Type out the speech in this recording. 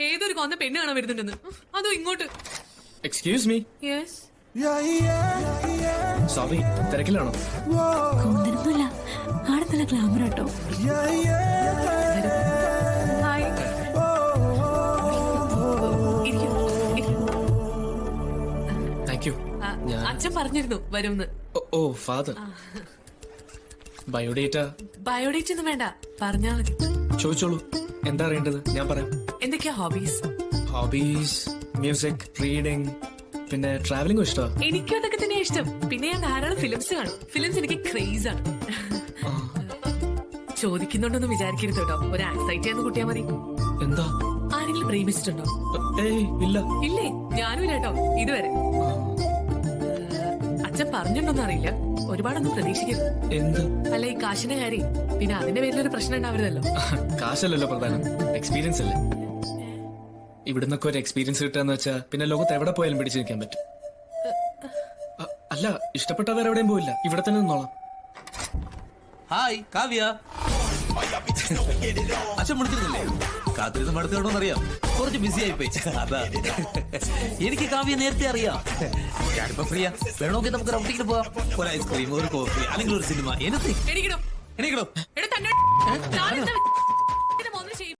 ഏതൊരു കൊന്ന പെണ്ണ് കാണാൻ വരുന്നുണ്ടെന്ന്. അതോ ഇങ്ങോട്ട്. Excuse me. യെസ്. സോറി, തിരക്കിലാണോ? കൊന്നിരുന്നില്ല, ആടെ നല്ല ഗ്ലാമർ കേട്ടോ. ഹായ്. Thank you. അച്ഛൻ പറഞ്ഞിരുന്നു വരുമെന്ന്. ഓ ഫാദർ. ബയോഡേറ്റ. ബയോഡേറ്റ് ഒന്നും വേണ്ട, പറഞ്ഞാ മതി. ചോദിച്ചോളൂ, എന്താ അറിയേണ്ടത്? ഞാൻ പറയാം. എന്തൊക്കെയാ ഹോബീസ്? ഹോബീസ് മ്യൂസിക്, റീഡിംഗ്, പിന്നെ ട്രാവലിംഗും ഇഷ്ടമാണ്. എനിക്കും അതൊക്കെ തന്നെയാ ഇഷ്ടം. പിന്നെ ഞാൻ ധാരാളം ഫിലിംസ് കാണും. ഫിലിംസ് എനിക്ക് ക്രേസ് ആണ്. ചോദിക്കുന്നുണ്ടോന്ന് വിചാരിക്കരുത് കേട്ടോ, ഒരു ആൻസൈറ്റി ആണെന്ന് കൂട്ടിയാ മതി. എന്താ? ആരെങ്കിലും പ്രേമിച്ചിട്ടുണ്ടോ? ഏയ് ഇല്ല. ഇല്ലേ? ഞാനും ഇല്ല കേട്ടോ ഇതുവരെ. അച്ഛൻ പറഞ്ഞിട്ടുണ്ടോന്ന് അറിയില്ല, ഒരുപാടൊന്നും പ്രതീക്ഷിക്കരുത്. എന്ത്? അല്ല, ഈ കാശിന്റെ കാര്യം, പിന്നെ അതിന്റെ പേരിലൊരു പ്രശ്നം ഉണ്ടാവരുതല്ലോ. കാശല്ലല്ലോ പ്രധാനം, എക്സ്പീരിയൻസ് അല്ലേ. ഇവിടുന്നൊക്കെ ഒരു എക്സ്പീരിയൻസ് കിട്ടാന്ന് വെച്ചാ പിന്നെ ലോകത്ത് എവിടെ പോയാലും പിടിച്ചു നിൽക്കാൻ പറ്റും. അല്ല, ഇഷ്ടപ്പെട്ട വേറെ എവിടെയും പോയില്ല, ഇവിടെ തന്നെ നിന്നോളാം. ഹായ് കാവ്യ. അച്ഛൻ വിളിച്ചിരുന്നില്ലേ? കാത്തിരുന്ന് മടുത്തോണ്ടെന്നറിയാം, കുറച്ച് ബിസി ആയിപ്പോയി. അതാ എനിക്ക് കാവ്യ നേരത്തെ അറിയാം. ഞാനിപ്പോ ഫ്രീയാ, വേണമെങ്കിൽ നമുക്ക് റൗട്ടിങ്ങിന് പോവാം. ഒരു ഐസ്ക്രീം, ഒരു കോഫി, അല്ലെങ്കിൽ ഒരു സിനിമ. എണീക്കണോ? എടാ, തന്നെ